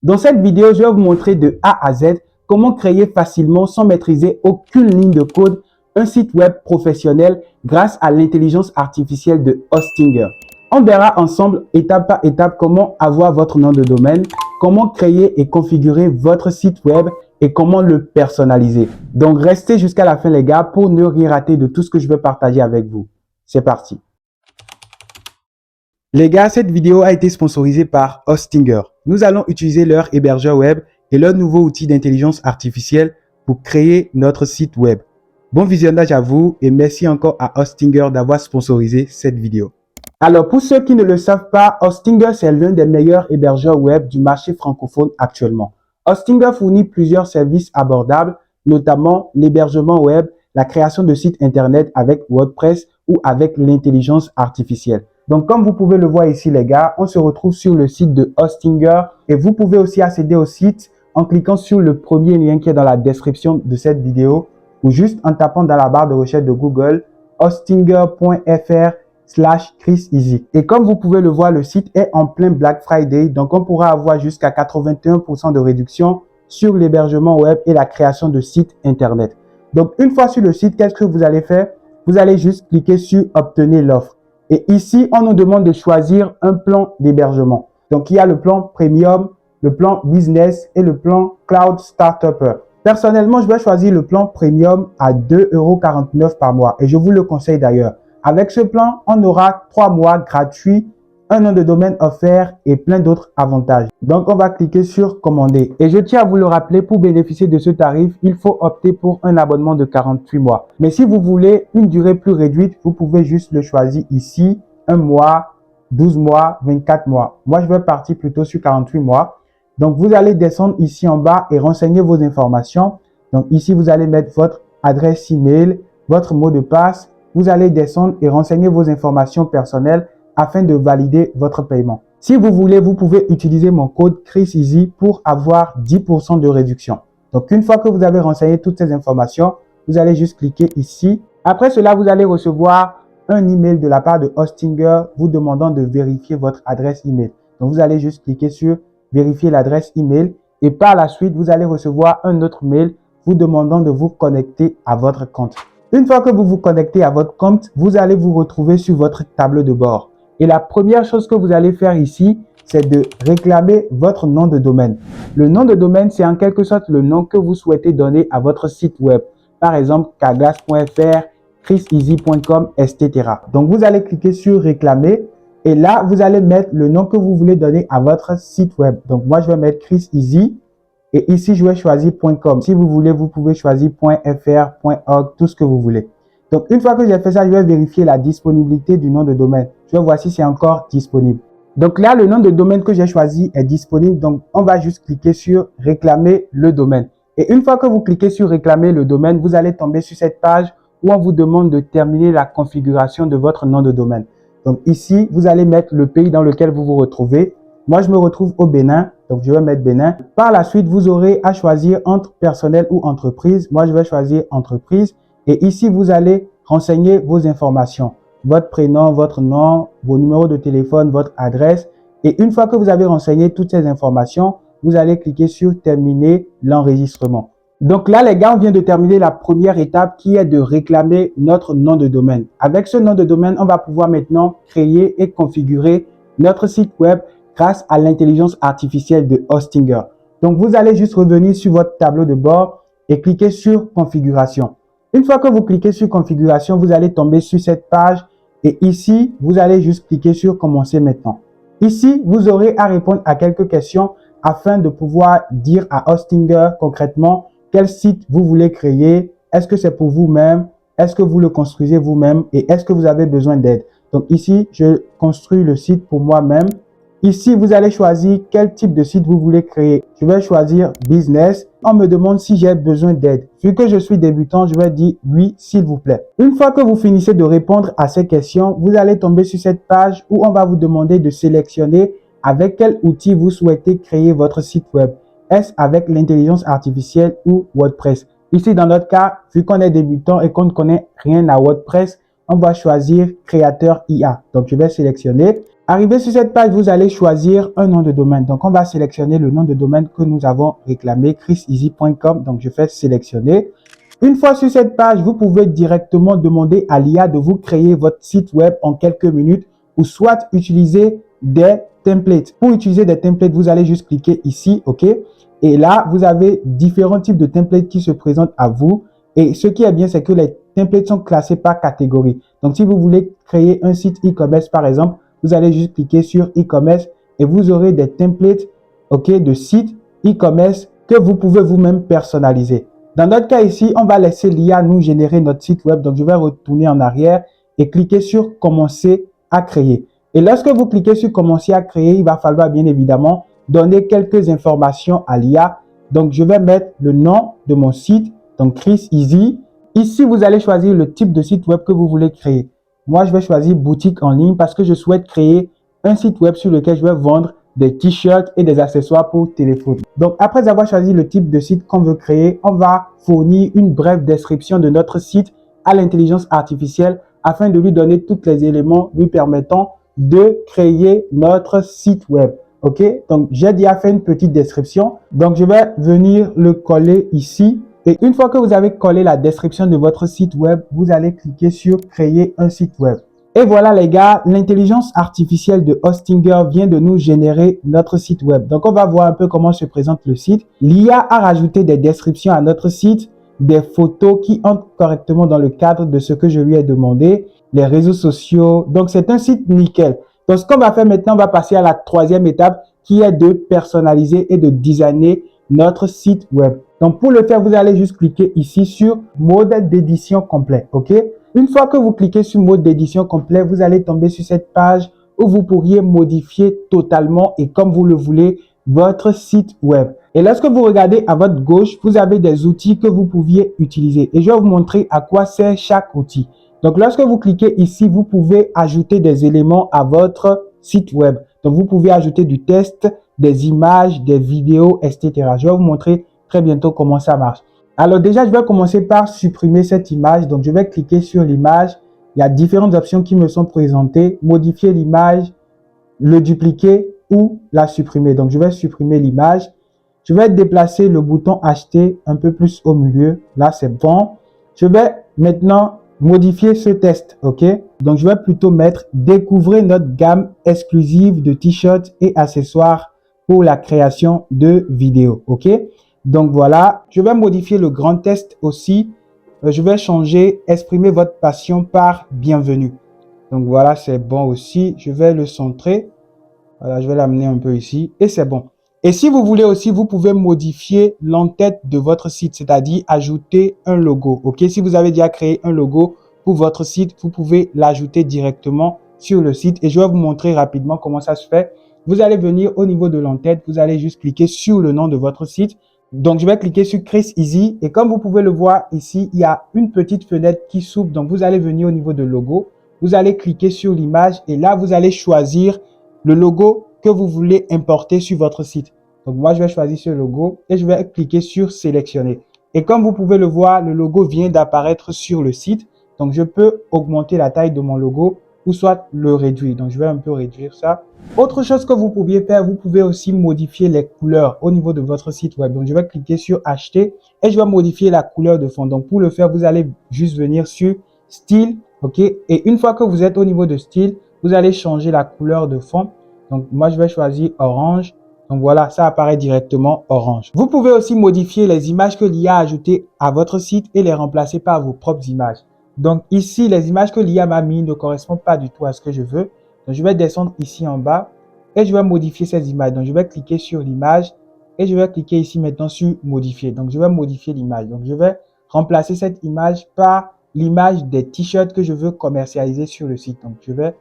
Dans cette vidéo, je vais vous montrer de A à Z comment créer facilement, sans maîtriser aucune ligne de code, un site web professionnel grâce à l'intelligence artificielle de Hostinger. On verra ensemble étape par étape comment avoir votre nom de domaine, comment créer et configurer votre site web et comment le personnaliser. Donc restez jusqu'à la fin les gars pour ne rien rater de tout ce que je vais partager avec vous. C'est parti. Les gars, cette vidéo a été sponsorisée par Hostinger. Nous allons utiliser leur hébergeur web et leur nouveau outil d'intelligence artificielle pour créer notre site web. Bon visionnage à vous et merci encore à Hostinger d'avoir sponsorisé cette vidéo. Alors, pour ceux qui ne le savent pas, Hostinger, c'est l'un des meilleurs hébergeurs web du marché francophone actuellement. Hostinger fournit plusieurs services abordables, notamment l'hébergement web, la création de sites internet avec WordPress ou avec l'intelligence artificielle. Donc, comme vous pouvez le voir ici, les gars, on se retrouve sur le site de Hostinger et vous pouvez aussi accéder au site en cliquant sur le premier lien qui est dans la description de cette vidéo ou juste en tapant dans la barre de recherche de Google hostinger.fr/ChrisEasy. Et comme vous pouvez le voir, le site est en plein Black Friday, donc on pourra avoir jusqu'à 81% de réduction sur l'hébergement web et la création de sites internet. Donc, une fois sur le site, qu'est-ce que vous allez faire? Vous allez juste cliquer sur obtenir l'offre. Et ici, on nous demande de choisir un plan d'hébergement. Donc, il y a le plan Premium, le plan Business et le plan Cloud Startup. Personnellement, je vais choisir le plan Premium à 2,49 € par mois et je vous le conseille d'ailleurs. Avec ce plan, on aura 3 mois gratuits, un nom de domaine offert et plein d'autres avantages. Donc, on va cliquer sur commander. Et je tiens à vous le rappeler, pour bénéficier de ce tarif, il faut opter pour un abonnement de 48 mois. Mais si vous voulez une durée plus réduite, vous pouvez juste le choisir ici, 1 mois, 12 mois, 24 mois. Moi, je vais partir plutôt sur 48 mois. Donc, vous allez descendre ici en bas et renseigner vos informations. Donc, ici, vous allez mettre votre adresse email, votre mot de passe. Vous allez descendre et renseigner vos informations personnelles afin de valider votre paiement. Si vous voulez, vous pouvez utiliser mon code ChrisEasy pour avoir 10% de réduction. Donc, une fois que vous avez renseigné toutes ces informations, vous allez juste cliquer ici. Après cela, vous allez recevoir un email de la part de Hostinger vous demandant de vérifier votre adresse email. Donc, vous allez juste cliquer sur vérifier l'adresse email et par la suite, vous allez recevoir un autre mail vous demandant de vous connecter à votre compte. Une fois que vous vous connectez à votre compte, vous allez vous retrouver sur votre tableau de bord. Et la première chose que vous allez faire ici, c'est de réclamer votre nom de domaine. Le nom de domaine, c'est en quelque sorte le nom que vous souhaitez donner à votre site web. Par exemple, kaglas.fr, chriseasy.com, etc. Donc, vous allez cliquer sur réclamer et là, vous allez mettre le nom que vous voulez donner à votre site web. Donc, moi, je vais mettre chriseasy et ici, je vais choisir .com. Si vous voulez, vous pouvez choisir .fr, .org, tout ce que vous voulez. Donc, une fois que j'ai fait ça, je vais vérifier la disponibilité du nom de domaine. Je vais voir si c'est encore disponible. Donc là, le nom de domaine que j'ai choisi est disponible. Donc, on va juste cliquer sur réclamer le domaine. Et une fois que vous cliquez sur réclamer le domaine, vous allez tomber sur cette page où on vous demande de terminer la configuration de votre nom de domaine. Donc ici, vous allez mettre le pays dans lequel vous vous retrouvez. Moi, je me retrouve au Bénin. Donc, je vais mettre Bénin. Par la suite, vous aurez à choisir entre personnel ou entreprise. Moi, je vais choisir entreprise. Et ici, vous allez renseigner vos informations. Votre prénom, votre nom, vos numéros de téléphone, votre adresse. Et une fois que vous avez renseigné toutes ces informations, vous allez cliquer sur terminer l'enregistrement. Donc là, les gars, on vient de terminer la première étape qui est de réclamer notre nom de domaine. Avec ce nom de domaine, on va pouvoir maintenant créer et configurer notre site web grâce à l'intelligence artificielle de Hostinger. Donc, vous allez juste revenir sur votre tableau de bord et cliquer sur configuration. Une fois que vous cliquez sur configuration, vous allez tomber sur cette page et ici, vous allez juste cliquer sur commencer maintenant. Ici, vous aurez à répondre à quelques questions afin de pouvoir dire à Hostinger concrètement quel site vous voulez créer. Est-ce que c'est pour vous-même? Est-ce que vous le construisez vous-même? Et est-ce que vous avez besoin d'aide? Donc ici, je construis le site pour moi-même. Ici, vous allez choisir quel type de site vous voulez créer. Je vais choisir Business. On me demande si j'ai besoin d'aide. Vu que je suis débutant, je vais dire oui, s'il vous plaît. Une fois que vous finissez de répondre à ces questions, vous allez tomber sur cette page où on va vous demander de sélectionner avec quel outil vous souhaitez créer votre site web. Est-ce avec l'intelligence artificielle ou WordPress? Ici, dans notre cas, vu qu'on est débutant et qu'on ne connaît rien à WordPress, on va choisir créateur IA. Donc, je vais sélectionner. Arrivé sur cette page, vous allez choisir un nom de domaine. Donc, on va sélectionner le nom de domaine que nous avons réclamé, chriseasy.com. Donc, je fais sélectionner. Une fois sur cette page, vous pouvez directement demander à l'IA de vous créer votre site web en quelques minutes ou soit utiliser des templates. Pour utiliser des templates, vous allez juste cliquer ici, OK? Et là, vous avez différents types de templates qui se présentent à vous. Et ce qui est bien, c'est que les templates sont classés par catégorie. Donc, si vous voulez créer un site e-commerce, par exemple, vous allez juste cliquer sur e-commerce et vous aurez des templates, OK, de sites e-commerce que vous pouvez vous-même personnaliser. Dans notre cas ici, on va laisser l'IA nous générer notre site web. Donc, je vais retourner en arrière et cliquer sur commencer à créer. Et lorsque vous cliquez sur commencer à créer, il va falloir bien évidemment donner quelques informations à l'IA. Donc, je vais mettre le nom de mon site, donc Chris Easy. Ici, vous allez choisir le type de site web que vous voulez créer. Moi, je vais choisir boutique en ligne parce que je souhaite créer un site web sur lequel je vais vendre des t-shirts et des accessoires pour téléphone. Donc, après avoir choisi le type de site qu'on veut créer, on va fournir une brève description de notre site à l'intelligence artificielle afin de lui donner tous les éléments lui permettant de créer notre site web. OK? Donc, j'ai déjà fait une petite description. Donc, je vais venir le coller ici. Et une fois que vous avez collé la description de votre site web, vous allez cliquer sur créer un site web. Et voilà les gars, l'intelligence artificielle de Hostinger vient de nous générer notre site web. Donc on va voir un peu comment se présente le site. L'IA a rajouté des descriptions à notre site, des photos qui entrent correctement dans le cadre de ce que je lui ai demandé, les réseaux sociaux. Donc c'est un site nickel. Donc ce qu'on va faire maintenant, on va passer à la troisième étape qui est de personnaliser et de designer notre site web. Donc pour le faire, vous allez juste cliquer ici sur mode d'édition complet, OK? Une fois que vous cliquez sur mode d'édition complet, vous allez tomber sur cette page où vous pourriez modifier totalement et comme vous le voulez votre site web. Et lorsque vous regardez à votre gauche, vous avez des outils que vous pouviez utiliser. Et je vais vous montrer à quoi sert chaque outil. Donc lorsque vous cliquez ici, vous pouvez ajouter des éléments à votre site web. Donc vous pouvez ajouter du texte, des images, des vidéos, etc. Je vais vous montrer très bientôt comment ça marche. Alors déjà, je vais commencer par supprimer cette image. Donc, je vais cliquer sur l'image. Il y a différentes options qui me sont présentées. Modifier l'image, le dupliquer ou la supprimer. Donc, je vais supprimer l'image. Je vais déplacer le bouton acheter un peu plus au milieu. Là, c'est bon. Je vais maintenant modifier ce texte. OK? Donc, je vais plutôt mettre découvrez notre gamme exclusive de t-shirts et accessoires pour la création de vidéos. OK? Donc voilà, je vais modifier le grand texte aussi. Je vais changer exprimer votre passion par bienvenue. Donc voilà, c'est bon aussi. Je vais le centrer. Voilà, je vais l'amener un peu ici et c'est bon. Et si vous voulez aussi, vous pouvez modifier l'entête de votre site, c'est-à-dire ajouter un logo. OK, si vous avez déjà créé un logo pour votre site, vous pouvez l'ajouter directement sur le site et je vais vous montrer rapidement comment ça se fait. Vous allez venir au niveau de l'entête, vous allez juste cliquer sur le nom de votre site. Donc, je vais cliquer sur Chris Easy et comme vous pouvez le voir ici, il y a une petite fenêtre qui s'ouvre. Donc, vous allez venir au niveau de logo, vous allez cliquer sur l'image et là, vous allez choisir le logo que vous voulez importer sur votre site. Donc, moi, je vais choisir ce logo et je vais cliquer sur sélectionner. Et comme vous pouvez le voir, le logo vient d'apparaître sur le site. Donc, je peux augmenter la taille de mon logo ou soit le réduire. Donc, je vais un peu réduire ça. Autre chose que vous pouviez faire, vous pouvez aussi modifier les couleurs au niveau de votre site web. Donc, je vais cliquer sur acheter et je vais modifier la couleur de fond. Donc, pour le faire, vous allez juste venir sur style, OK? Et une fois que vous êtes au niveau de style, vous allez changer la couleur de fond. Donc, moi, je vais choisir orange. Donc, voilà, ça apparaît directement orange. Vous pouvez aussi modifier les images que l'IA a ajoutées à votre site et les remplacer par vos propres images. Donc, ici, les images que l'IA m'a mis ne correspondent pas du tout à ce que je veux. Donc, je vais descendre ici en bas et je vais modifier ces images. Donc, je vais cliquer sur l'image et je vais cliquer ici maintenant sur modifier. Donc, je vais modifier l'image. Donc, je vais remplacer cette image par l'image des t-shirts que je veux commercialiser sur le site. Donc, je vais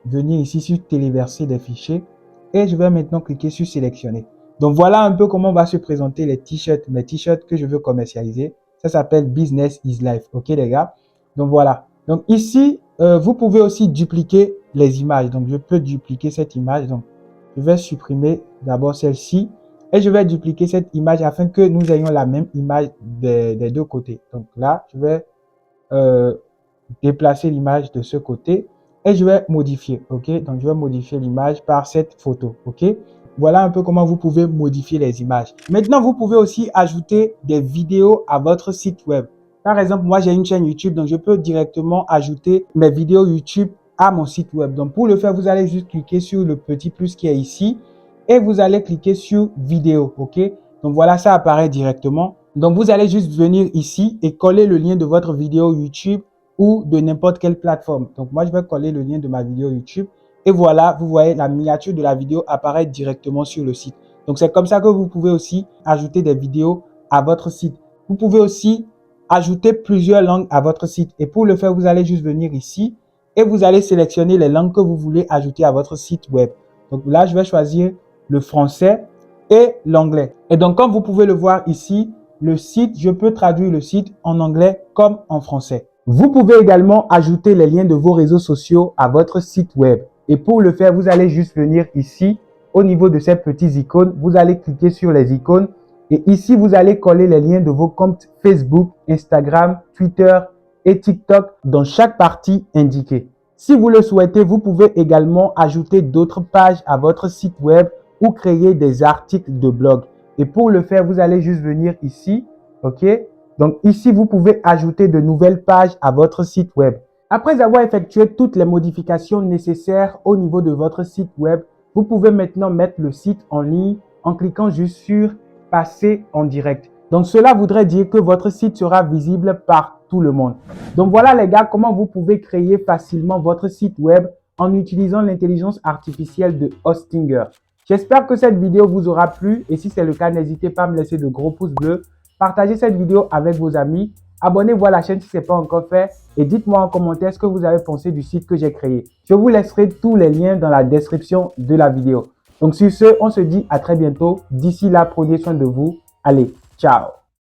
venir ici sur téléverser des fichiers et je vais maintenant cliquer sur sélectionner. Donc, voilà un peu comment va se présenter les t-shirts que je veux commercialiser. Ça s'appelle Business is Life. OK, les gars? Donc, voilà. Donc, ici, vous pouvez aussi dupliquer les images. Donc, je peux dupliquer cette image. Donc, je vais supprimer d'abord celle-ci et je vais dupliquer cette image afin que nous ayons la même image des deux côtés. Donc, là, je vais déplacer l'image de ce côté et je vais modifier, ok? Donc, je vais modifier l'image par cette photo, ok? Voilà un peu comment vous pouvez modifier les images. Maintenant, vous pouvez aussi ajouter des vidéos à votre site web. Par exemple, moi, j'ai une chaîne YouTube, donc je peux directement ajouter mes vidéos YouTube à mon site web. Donc, pour le faire, vous allez juste cliquer sur le petit plus qui est ici et vous allez cliquer sur vidéo, ok? Donc, voilà, ça apparaît directement. Donc, vous allez juste venir ici et coller le lien de votre vidéo YouTube ou de n'importe quelle plateforme. Donc, moi, je vais coller le lien de ma vidéo YouTube. Et voilà, vous voyez la miniature de la vidéo apparaître directement sur le site. Donc, c'est comme ça que vous pouvez aussi ajouter des vidéos à votre site. Vous pouvez aussi ajouter plusieurs langues à votre site. Et pour le faire, vous allez juste venir ici et vous allez sélectionner les langues que vous voulez ajouter à votre site web. Donc là, je vais choisir le français et l'anglais. Et donc, comme vous pouvez le voir ici, le site, je peux traduire le site en anglais comme en français. Vous pouvez également ajouter les liens de vos réseaux sociaux à votre site web. Et pour le faire, vous allez juste venir ici, au niveau de ces petites icônes, vous allez cliquer sur les icônes. Et ici, vous allez coller les liens de vos comptes Facebook, Instagram, Twitter et TikTok dans chaque partie indiquée. Si vous le souhaitez, vous pouvez également ajouter d'autres pages à votre site web ou créer des articles de blog. Et pour le faire, vous allez juste venir ici, ok? Donc ici, vous pouvez ajouter de nouvelles pages à votre site web. Après avoir effectué toutes les modifications nécessaires au niveau de votre site web, vous pouvez maintenant mettre le site en ligne en cliquant juste sur « Passer en direct ». Donc cela voudrait dire que votre site sera visible par tout le monde. Donc voilà les gars, comment vous pouvez créer facilement votre site web en utilisant l'intelligence artificielle de Hostinger. J'espère que cette vidéo vous aura plu et si c'est le cas, n'hésitez pas à me laisser de gros pouces bleus. Partagez cette vidéo avec vos amis. Abonnez-vous à la chaîne si ce n'est pas encore fait et dites-moi en commentaire ce que vous avez pensé du site que j'ai créé. Je vous laisserai tous les liens dans la description de la vidéo. Donc sur ce, on se dit à très bientôt. D'ici là, prenez soin de vous. Allez, ciao!